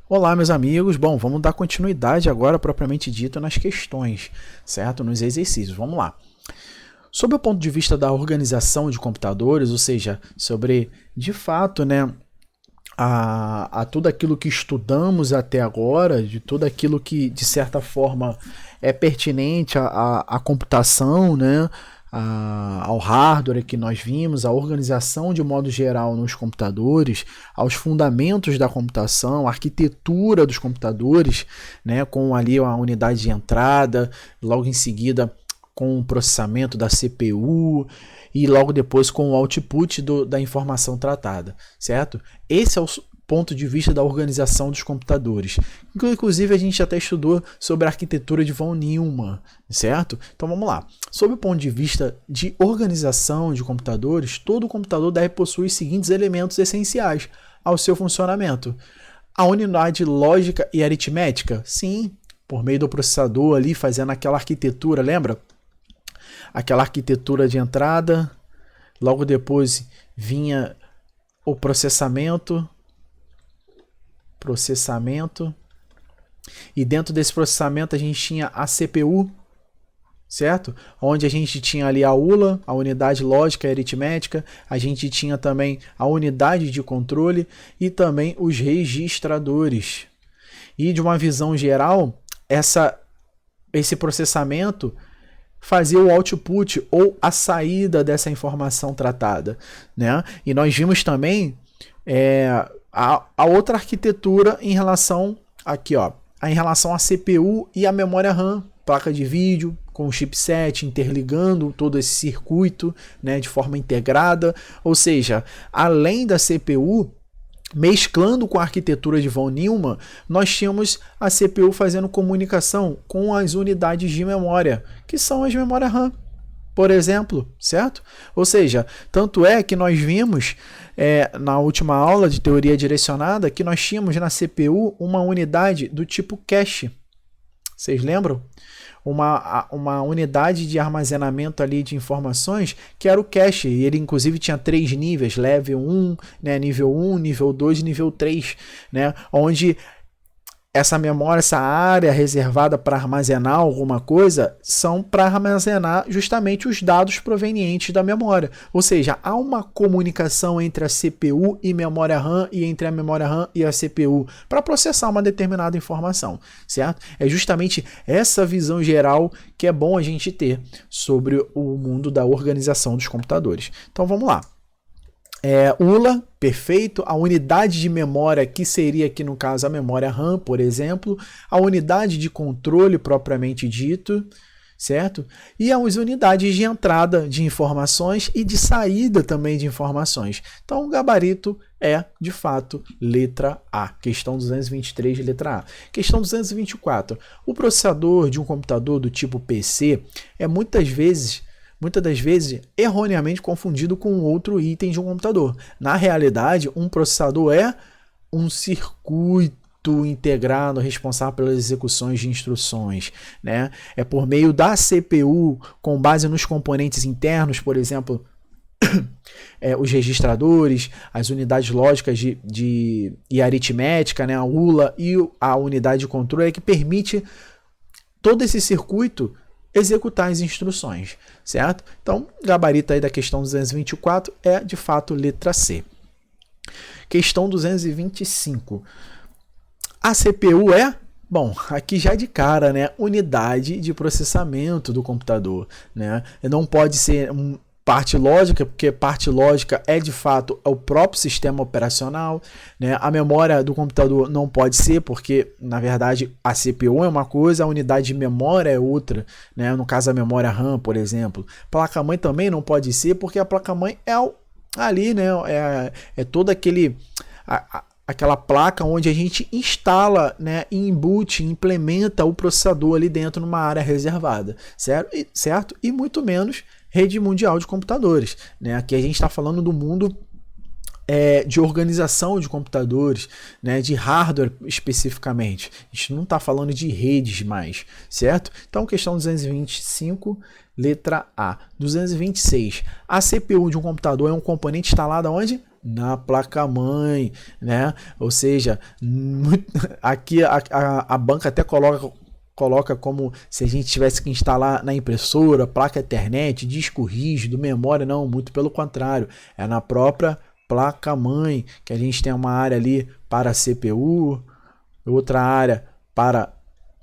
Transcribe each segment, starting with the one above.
Olá, meus amigos. Bom, vamos dar continuidade agora, propriamente dito, nas questões, certo? Nos exercícios. Vamos lá. Sob o ponto de vista da organização de computadores, ou seja, sobre, de fato, né, a tudo aquilo que estudamos até agora, de tudo aquilo que, de certa forma, é pertinente à computação, né, ao hardware que nós vimos, a organização de modo geral nos computadores, aos fundamentos da computação, a arquitetura dos computadores, né, com ali a unidade de entrada, logo em seguida com o processamento da CPU e logo depois com o output da informação tratada, certo? Esse é o ponto de vista da organização dos computadores. Inclusive a gente até estudou sobre a arquitetura de von Neumann, certo? Então vamos lá. Sob o ponto de vista de organização de computadores, todo computador deve possuir os seguintes elementos essenciais ao seu funcionamento. A unidade lógica e aritmética, sim, por meio do processador ali fazendo aquela arquitetura, lembra? Aquela arquitetura de entrada, logo depois vinha o processamento, e dentro desse processamento a gente tinha a CPU, certo? Onde a gente tinha ali a ULA, a unidade lógica e aritmética, a gente tinha também a unidade de controle e também os registradores. E de uma visão geral, esse processamento fazer o output ou a saída dessa informação tratada, né? E nós vimos também a outra arquitetura em relação aqui, ó, em relação à CPU e à memória RAM, placa de vídeo com o chipset interligando todo esse circuito, né, de forma integrada, ou seja, além da CPU mesclando com a arquitetura de von Neumann, nós tínhamos a CPU fazendo comunicação com as unidades de memória, que são as memórias RAM, por exemplo, certo? Ou seja, tanto é que nós vimos na última aula de teoria direcionada que nós tínhamos na CPU uma unidade do tipo cache. Vocês lembram? Uma unidade de armazenamento ali de informações que era o cache, e ele inclusive tinha 3 níveis, level 1, né, nível 1, nível 2 e nível 3, né, onde essa memória, essa área reservada para armazenar alguma coisa, são para armazenar justamente os dados provenientes da memória. Ou seja, há uma comunicação entre a CPU e memória RAM e entre a memória RAM e a CPU para processar uma determinada informação, certo? É justamente essa visão geral que é bom a gente ter sobre o mundo da organização dos computadores. Então vamos lá. ULA, perfeito, a unidade de memória que seria aqui no caso a memória RAM, por exemplo, a unidade de controle propriamente dito, certo? E as unidades de entrada de informações e de saída também de informações. Então o gabarito é, de fato, letra A, questão 223 de letra A. Questão 224, o processador de um computador do tipo PC é muitas das vezes erroneamente confundido com outro item de um computador. Na realidade, um processador é um circuito integrado responsável pelas execuções de instruções, né? É por meio da CPU, com base nos componentes internos, por exemplo, os registradores, as unidades lógicas e aritmética, né? A ULA e a unidade de controle, que permite todo esse circuito executar as instruções, certo? Então, gabarito aí da questão 224 é, de fato, letra C. Questão 225. A CPU é, bom, aqui já de cara, né, unidade de processamento do computador, né? Não pode ser parte lógica, porque parte lógica é de fato o próprio sistema operacional, né? A memória do computador não pode ser, porque na verdade a CPU é uma coisa, a unidade de memória é outra, né? No caso a memória RAM, por exemplo. Placa-mãe também não pode ser, porque a placa-mãe é ali, né? É todo aquela placa onde a gente instala, né, inboot, implementa o processador ali dentro numa área reservada, certo? E muito menos rede mundial de computadores, né? Aqui a gente está falando do mundo de organização de computadores, né? De hardware especificamente. A gente não está falando de redes mais, certo? Então, questão 225, letra A. 226. A CPU de um computador é um componente instalado onde? Na placa-mãe, né? Ou seja, aqui a banca até coloca como se a gente tivesse que instalar na impressora, placa Ethernet, disco rígido, memória, não, muito pelo contrário, é na própria placa-mãe que a gente tem uma área ali para CPU, outra área para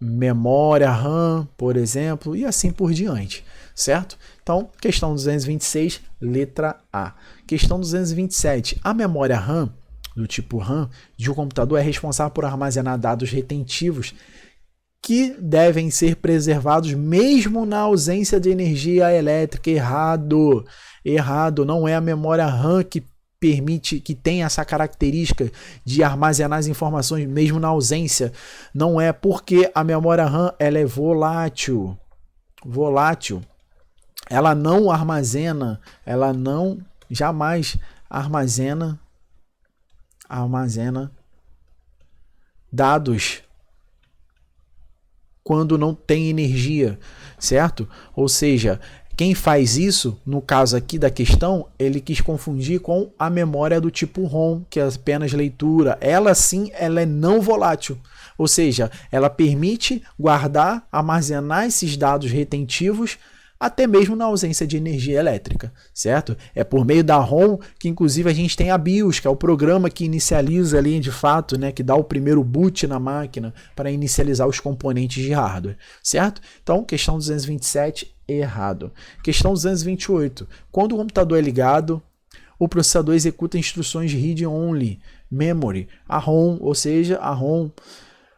memória RAM, por exemplo, e assim por diante, certo? Então, questão 226, letra A. Questão 227, a memória RAM, do tipo RAM, de um computador é responsável por armazenar dados retentivos que devem ser preservados mesmo na ausência de energia elétrica. Errado, errado, não é a memória RAM que permite, que tem essa característica de armazenar as informações mesmo na ausência. Não é, porque a memória RAM ela é volátil. Ela não armazena, ela não jamais armazena dados quando não tem energia, certo? Ou seja, quem faz isso, no caso aqui da questão, ele quis confundir com a memória do tipo ROM, que é apenas leitura. Ela sim, ela é não volátil. Ou seja, ela permite guardar, armazenar esses dados retentivos até mesmo na ausência de energia elétrica, certo? É por meio da ROM que inclusive a gente tem a BIOS, que é o programa que inicializa ali de fato, né, que dá o primeiro boot na máquina para inicializar os componentes de hardware, certo? Então, questão 227, errado. Questão 228, quando o computador é ligado, o processador executa instruções read-only memory, a ROM, ou seja, a ROM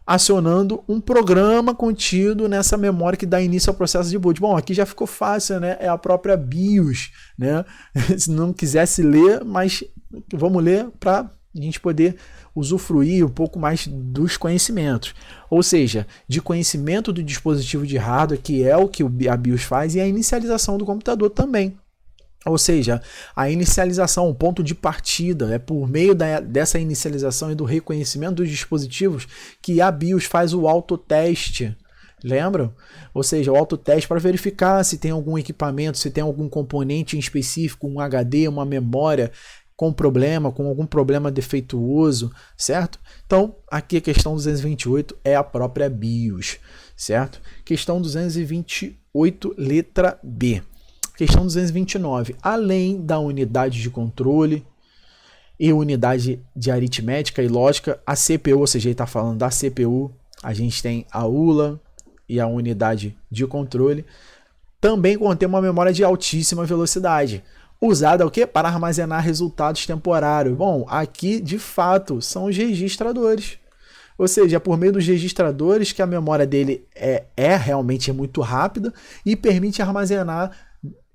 acionando um programa contido nessa memória que dá início ao processo de boot. Bom, aqui já ficou fácil, né? É a própria BIOS, né? Se não quisesse ler, mas vamos ler para a gente poder usufruir um pouco mais dos conhecimentos. Ou seja, de conhecimento do dispositivo de hardware, que é o que a BIOS faz, e a inicialização do computador também. Ou seja, a inicialização, o ponto de partida, é por meio dessa inicialização e do reconhecimento dos dispositivos que a BIOS faz o autoteste. Lembram? Ou seja, o autoteste para verificar se tem algum equipamento, se tem algum componente em específico, um HD, uma memória com problema, com algum problema defeituoso, certo? Então, aqui a questão 228 é a própria BIOS, certo? Questão 228, letra B. Questão 229. Além da unidade de controle e unidade de aritmética e lógica, a CPU, ou seja, ele está falando da CPU, a gente tem a ULA e a unidade de controle, também contém uma memória de altíssima velocidade, usada o quê? Para armazenar resultados temporários. Bom, aqui de fato são os registradores. Ou seja, por meio dos registradores que a memória dele é realmente muito rápida e permite armazenar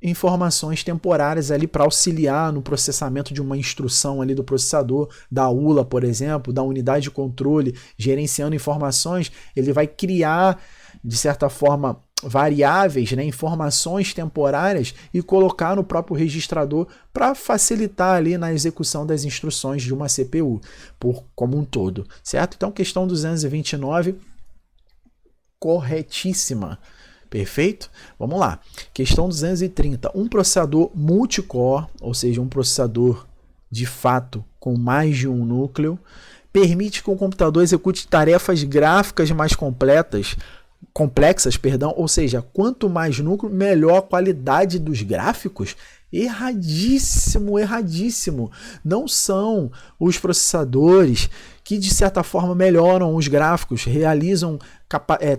informações temporárias ali para auxiliar no processamento de uma instrução ali do processador, da ULA, por exemplo, da unidade de controle, gerenciando informações, ele vai criar, de certa forma, variáveis, né, informações temporárias e colocar no próprio registrador para facilitar ali na execução das instruções de uma CPU, como um todo, certo? Então, questão 229, corretíssima. Perfeito? Vamos lá. Questão 230. Um processador multicore, ou seja, um processador de fato com mais de um núcleo, permite que o computador execute tarefas gráficas mais complexas, ou seja, quanto mais núcleo, melhor a qualidade dos gráficos. Erradíssimo, erradíssimo. Não são os processadores que de certa forma melhoram os gráficos, realizam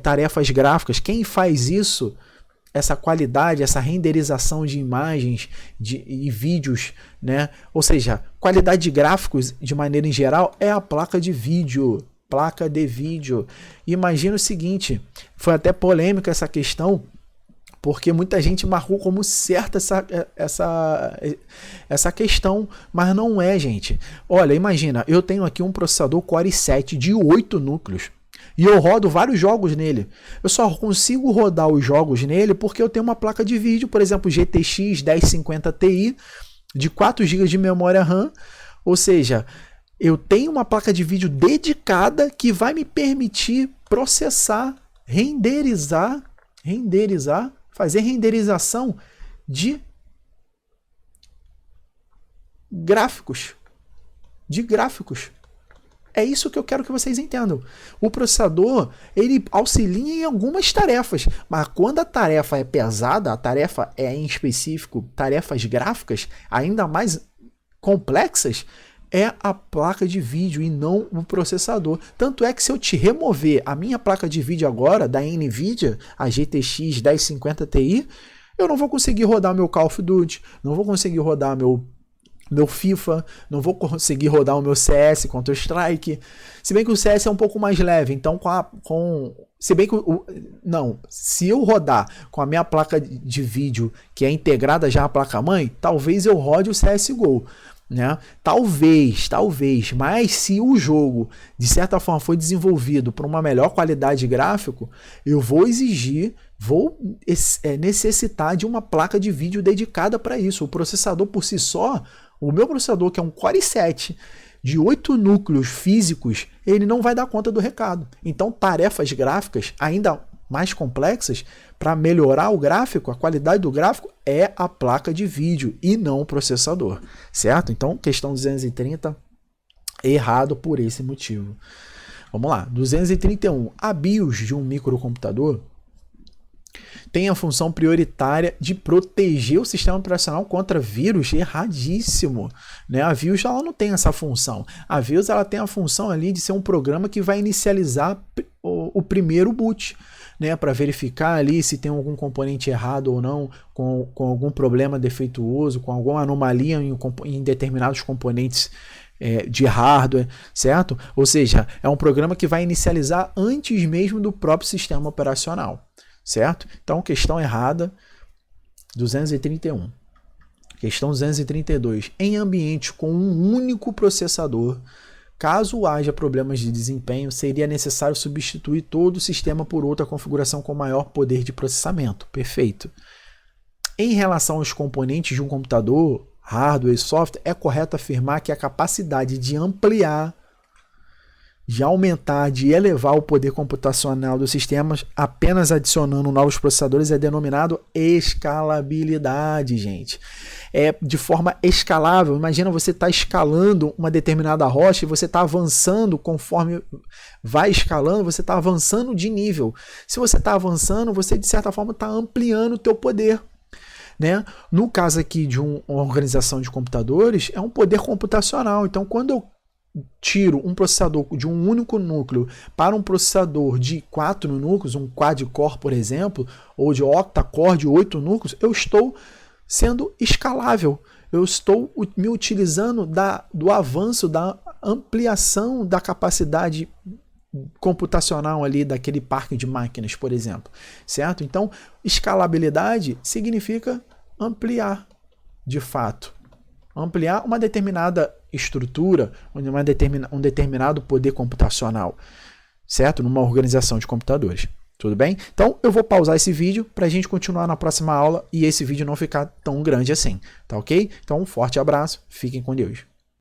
tarefas gráficas. Quem faz isso, essa qualidade, essa renderização de imagens e vídeos, né? Ou seja, qualidade de gráficos de maneira em geral é a placa de vídeo. Placa de vídeo. Imagina o seguinte, foi até polêmica essa questão, porque muita gente marcou como certa essa questão, mas não é, gente. Olha, imagina, eu tenho aqui um processador Core i7 de 8 núcleos e eu rodo vários jogos nele. Eu só consigo rodar os jogos nele porque eu tenho uma placa de vídeo, por exemplo, GTX 1050 Ti, de 4 GB de memória RAM, ou seja, eu tenho uma placa de vídeo dedicada que vai me permitir processar, renderizar, fazer renderização de gráficos. de gráficos. É isso que eu quero que vocês entendam. O processador, ele auxilia em algumas tarefas, mas quando a tarefa é pesada, a tarefa é em específico tarefas gráficas, ainda mais complexas, é a placa de vídeo e não o processador. Tanto é que se eu te remover a minha placa de vídeo agora, da NVIDIA, a GTX 1050 Ti, eu não vou conseguir rodar meu Call of Duty, não vou conseguir rodar meu FIFA, não vou conseguir rodar o meu CS, Counter-Strike. Se bem que o CS é um pouco mais leve, então se bem que se eu rodar com a minha placa de vídeo, que é integrada já à placa-mãe, talvez eu rode o CSGO, né? Talvez, mas se o jogo, de certa forma, foi desenvolvido para uma melhor qualidade de gráfico, eu vou necessitar de uma placa de vídeo dedicada para isso. O processador por si só, o meu processador, que é um Core i7 de 8 núcleos físicos, ele não vai dar conta do recado. Então, tarefas gráficas ainda mais complexas, para melhorar o gráfico, a qualidade do gráfico, é a placa de vídeo e não o processador, certo? Então, questão 230, errado por esse motivo. Vamos lá, 231. A BIOS de um microcomputador tem a função prioritária de proteger o sistema operacional contra vírus. Erradíssimo, né? A BIOS ela não tem essa função. A BIOS ela tem a função ali de ser um programa que vai inicializar o primeiro boot, né, para verificar ali se tem algum componente errado ou não, com algum problema defeituoso, com alguma anomalia em determinados componentes de hardware, certo? Ou seja, é um programa que vai inicializar antes mesmo do próprio sistema operacional, certo? Então, questão errada, 231. Questão 232. Em ambiente com um único processador, caso haja problemas de desempenho, seria necessário substituir todo o sistema por outra configuração com maior poder de processamento. Perfeito. Em relação aos componentes de um computador, hardware e software, é correto afirmar que a capacidade de ampliar, de aumentar, de elevar o poder computacional dos sistemas apenas adicionando novos processadores é denominado escalabilidade, gente. É de forma escalável. Imagina você está escalando uma determinada rocha e você está avançando conforme vai escalando, você está avançando de nível. Se você está avançando, você de certa forma está ampliando o teu poder, né? No caso aqui de uma organização de computadores, é um poder computacional. Então, quando eu tiro um processador de um único núcleo para um processador de 4 núcleos, um quad-core, por exemplo, ou de octa-core de 8 núcleos, eu estou sendo escalável. Eu estou me utilizando do avanço, da ampliação da capacidade computacional ali daquele parque de máquinas, por exemplo, certo? Então, escalabilidade significa ampliar, de fato. Ampliar uma determinada estrutura, um determinado poder computacional, certo? Numa organização de computadores. Tudo bem? Então, eu vou pausar esse vídeo para a gente continuar na próxima aula e esse vídeo não ficar tão grande assim, tá ok? Então, um forte abraço, fiquem com Deus.